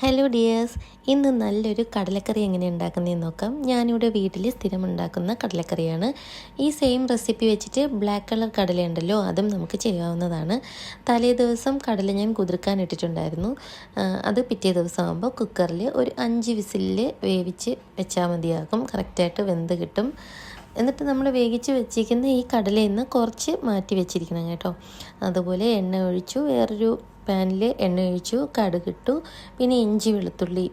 Hello dears, ഇന്ന് നല്ലൊരു കടലക്കറി എങ്ങനെ ഉണ്ടാക്കുന്നതെന്ന് നോക്കാം. ഞാനിവിടെ വീട്ടിൽ സ്ഥിരം ഉണ്ടാക്കുന്ന കടലക്കറിയാണ്. ഈ സെയിം റെസിപ്പി വെച്ചിട്ട് ബ്ലാക്ക് കളർ കടലയുണ്ടല്ലോ, അതും നമുക്ക് ചെയ്യാവുന്നതാണ്. തലേ ദിവസം കടല ഞാൻ കുതിർക്കാൻ ഇട്ടിട്ടുണ്ടായിരുന്നു. അത് പിറ്റേ ദിവസം ആകുമ്പോൾ കുക്കറിൽ ഒരു 5 വിസിലിൽ വേവിച്ച് വെച്ചാൽ മതിയാകും. കറക്റ്റായിട്ട് വെന്ത് കിട്ടും. എന്നിട്ട് നമ്മൾ വേവിച്ച് വെച്ചിരിക്കുന്ന ഈ കടലയിൽ നിന്ന് കുറച്ച് മാറ്റി വെച്ചിരിക്കണം കേട്ടോ. അതുപോലെ എണ്ണ ഒഴിച്ചു, വേറൊരു പാനിൽ എണ്ണ ഒഴിച്ചു, കടുകിട്ടു, പിന്നെ ഇഞ്ചി വെളുത്തുള്ളി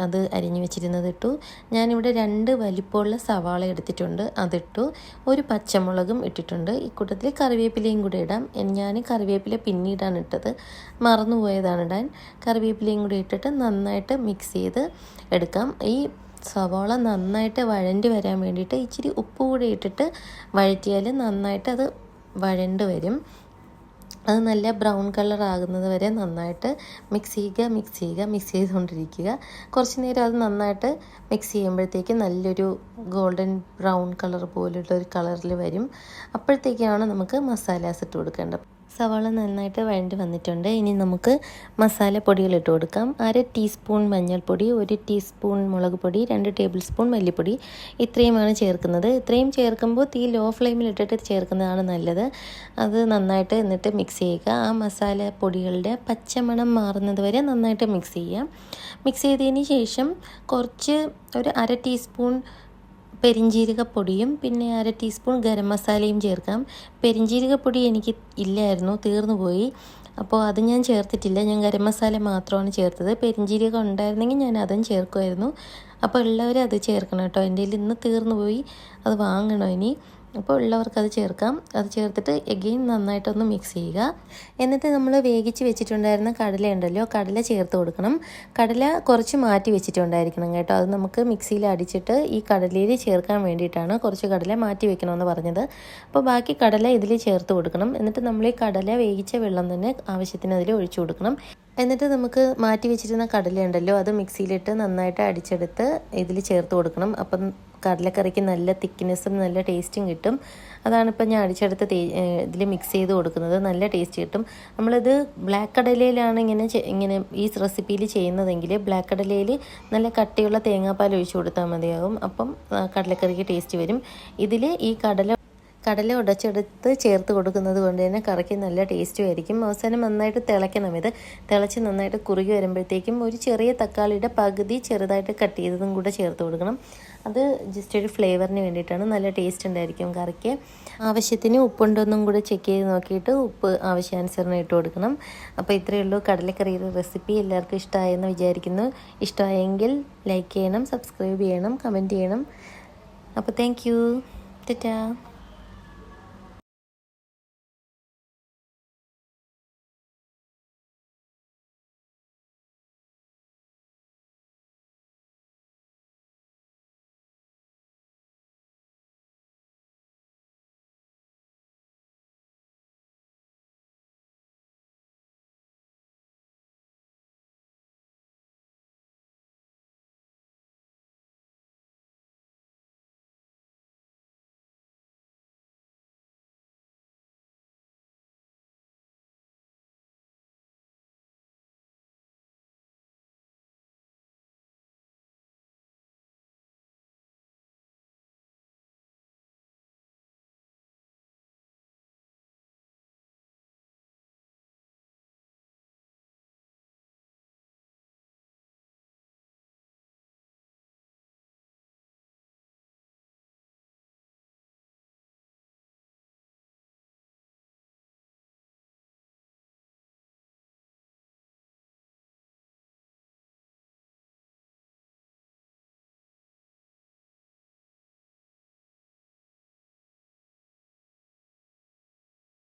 അത് അരിഞ്ഞു വെച്ചിരുന്നത് ഇട്ടു. ഞാനിവിടെ 2 വലിപ്പമുള്ള സവാള എടുത്തിട്ടുണ്ട്, അതിട്ടു. ഒരു പച്ചമുളകും ഇട്ടിട്ടുണ്ട്. ഈ കൂട്ടത്തിൽ കറിവേപ്പിലയും കൂടെ ഇടാം. ഞാൻ കറിവേപ്പില പിന്നീടാണ് ഇട്ടത്, മറന്നുപോയതാണ് ഇടാൻ. കറിവേപ്പിലയും കൂടി ഇട്ടിട്ട് നന്നായിട്ട് മിക്സ് ചെയ്ത് എടുക്കാം. ഈ സവാള നന്നായിട്ട് വഴണ്ടി വരാൻ വേണ്ടിയിട്ട് ഇച്ചിരി ഉപ്പ് കൂടി ഇട്ടിട്ട് വഴറ്റിയാൽ നന്നായിട്ട് അത് വഴണ്ട് വരും. അത് നല്ല ബ്രൗൺ കളർ ആകുന്നത് വരെ നന്നായിട്ട് മിക്സ് ചെയ്തുകൊണ്ടിരിക്കുക. കുറച്ച് നേരം അത് നന്നായിട്ട് മിക്സ് ചെയ്യുമ്പോഴത്തേക്ക് നല്ലൊരു ഗോൾഡൻ ബ്രൗൺ കളർ പോലുള്ള ഒരു കളറിൽ വരും. അപ്പോഴത്തേക്കാണ് നമുക്ക് മസാലാസ് ഇട്ട് കൊടുക്കേണ്ടത്. സവാള നന്നായിട്ട് വഴണ്ടി വന്നിട്ടുണ്ട്. ഇനി നമുക്ക് മസാലപ്പൊടികൾ ഇട്ട് കൊടുക്കാം. 1/2 ടീസ്പൂൺ മഞ്ഞൾപ്പൊടി, 1 ടീസ്പൂൺ മുളക് പൊടി, 2 ടേബിൾ സ്പൂൺ മല്ലിപ്പൊടി, ഇത്രയുമാണ് ചേർക്കുന്നത്. ഇത്രയും ചേർക്കുമ്പോൾ തീ ലോ ഫ്ലെയിമിൽ ഇട്ടിട്ട് ചേർക്കുന്നതാണ് നല്ലത്. അത് നന്നായിട്ട് എന്നിട്ട് മിക്സ് ചെയ്യുക. ആ മസാലപ്പൊടികളുടെ പച്ചമണം മാറുന്നത് വരെ നന്നായിട്ട് മിക്സ് ചെയ്യാം. മിക്സ് ചെയ്തതിന് ശേഷം ഒരു 1/2 ടീസ്പൂൺ പെരിഞ്ജീരകപ്പൊടിയും പിന്നെ 1/2 ടീസ്പൂൺ ഗരം മസാലയും ചേർക്കാം. പെരിഞ്ജീരകപ്പൊടി എനിക്ക് ഇല്ലായിരുന്നു, തീർന്നു പോയി. അപ്പോൾ അത് ഞാൻ ചേർത്തിട്ടില്ല. ഞാൻ ഗരം മസാല മാത്രമാണ് ചേർത്തത്. പെരിഞ്ജീരകം ഉണ്ടായിരുന്നെങ്കിൽ ഞാൻ അതും ചേർക്കുമായിരുന്നു. അപ്പോൾ ഉള്ളവർ അത് ചേർക്കണം കേട്ടോ. എൻ്റെ കയ്യിൽ ഇന്ന് തീർന്നു പോയി, അത് വാങ്ങണം ഇനി. അപ്പോൾ ഉള്ളവർക്ക് അത് ചേർക്കാം. അത് ചേർത്തിട്ട് എഗെയിൻ നന്നായിട്ടൊന്ന് മിക്സ് ചെയ്യുക. എന്നിട്ട് നമ്മൾ വേവിച്ച് വെച്ചിട്ടുണ്ടായിരുന്ന കടല ഉണ്ടല്ലോ, കടല ചേർത്ത് കൊടുക്കണം. കടല കുറച്ച് മാറ്റി വെച്ചിട്ടുണ്ടായിരിക്കണം കേട്ടോ. അത് നമുക്ക് മിക്സിയിൽ അടിച്ചിട്ട് ഈ കടലയിൽ ചേർക്കാൻ വേണ്ടിയിട്ടാണ് കുറച്ച് കടല മാറ്റി വെക്കണമെന്ന് പറഞ്ഞത്. അപ്പോൾ ബാക്കി കടല ഇതിൽ ചേർത്ത് കൊടുക്കണം. എന്നിട്ട് നമ്മൾ ഈ കടല വേവിച്ച വെള്ളം തന്നെ ആവശ്യത്തിന് അതിൽ ഒഴിച്ചു കൊടുക്കണം. എന്നിട്ട് നമുക്ക് മാറ്റി വെച്ചിരുന്ന കടലയുണ്ടല്ലോ, അത് മിക്സിയിലിട്ട് നന്നായിട്ട് അടിച്ചെടുത്ത് ഇതിൽ ചേർത്ത് കൊടുക്കണം. അപ്പം കടലക്കറിക്ക് നല്ല തിക്നെസ്സും നല്ല ടേസ്റ്റും കിട്ടും. അതാണിപ്പോൾ ഞാൻ അടിച്ചെടുത്ത് ഇതിൽ മിക്സ് ചെയ്ത് കൊടുക്കുന്നത്. നല്ല ടേസ്റ്റ് കിട്ടും. നമ്മളിത് ബ്ലാക്ക് കടലയിലാണ് ഇങ്ങനെ ഈ റെസിപ്പിയിൽ ചെയ്യുന്നതെങ്കിൽ ബ്ലാക്ക് കടലയിൽ നല്ല കട്ടിയുള്ള തേങ്ങാപ്പാൽ ഒഴിച്ചു കൊടുത്താൽ മതിയാകും. അപ്പം കടലക്കറിക്ക് ടേസ്റ്റ് വരും. ഇതിൽ ഈ കടല ഉടച്ചെടുത്ത് ചേർത്ത് കൊടുക്കുന്നത് കൊണ്ട് തന്നെ കറിക്ക് നല്ല ടേസ്റ്റും ആയിരിക്കും. അവസാനം നന്നായിട്ട് തിളയ്ക്കണം. ഇത് തിളച്ച് നന്നായിട്ട് കുറുകി വരുമ്പോഴത്തേക്കും ഒരു ചെറിയ തക്കാളിയുടെ പകുതി ചെറുതായിട്ട് കട്ട് ചെയ്തതും കൂടെ ചേർത്ത് കൊടുക്കണം. അത് ജസ്റ്റ് ഒരു ഫ്ലേവറിന് വേണ്ടിയിട്ടാണ്. നല്ല ടേസ്റ്റ് ഉണ്ടായിരിക്കും കറിക്ക്. ആവശ്യത്തിന് ഉപ്പുണ്ടോന്നും കൂടെ ചെക്ക് ചെയ്ത് നോക്കിയിട്ട് ഉപ്പ് ആവശ്യാനുസരണം ഇട്ട് കൊടുക്കണം. അപ്പോൾ ഇത്രയേ ഉള്ളൂ കടലക്കറിയുടെ റെസിപ്പി. എല്ലാവർക്കും ഇഷ്ടമായെന്ന് വിചാരിക്കുന്നു. ഇഷ്ടമായെങ്കിൽ ലൈക്ക് ചെയ്യണം, സബ്സ്ക്രൈബ് ചെയ്യണം, കമൻറ്റ് ചെയ്യണം. അപ്പോൾ താങ്ക് യു. ടാറ്റാ.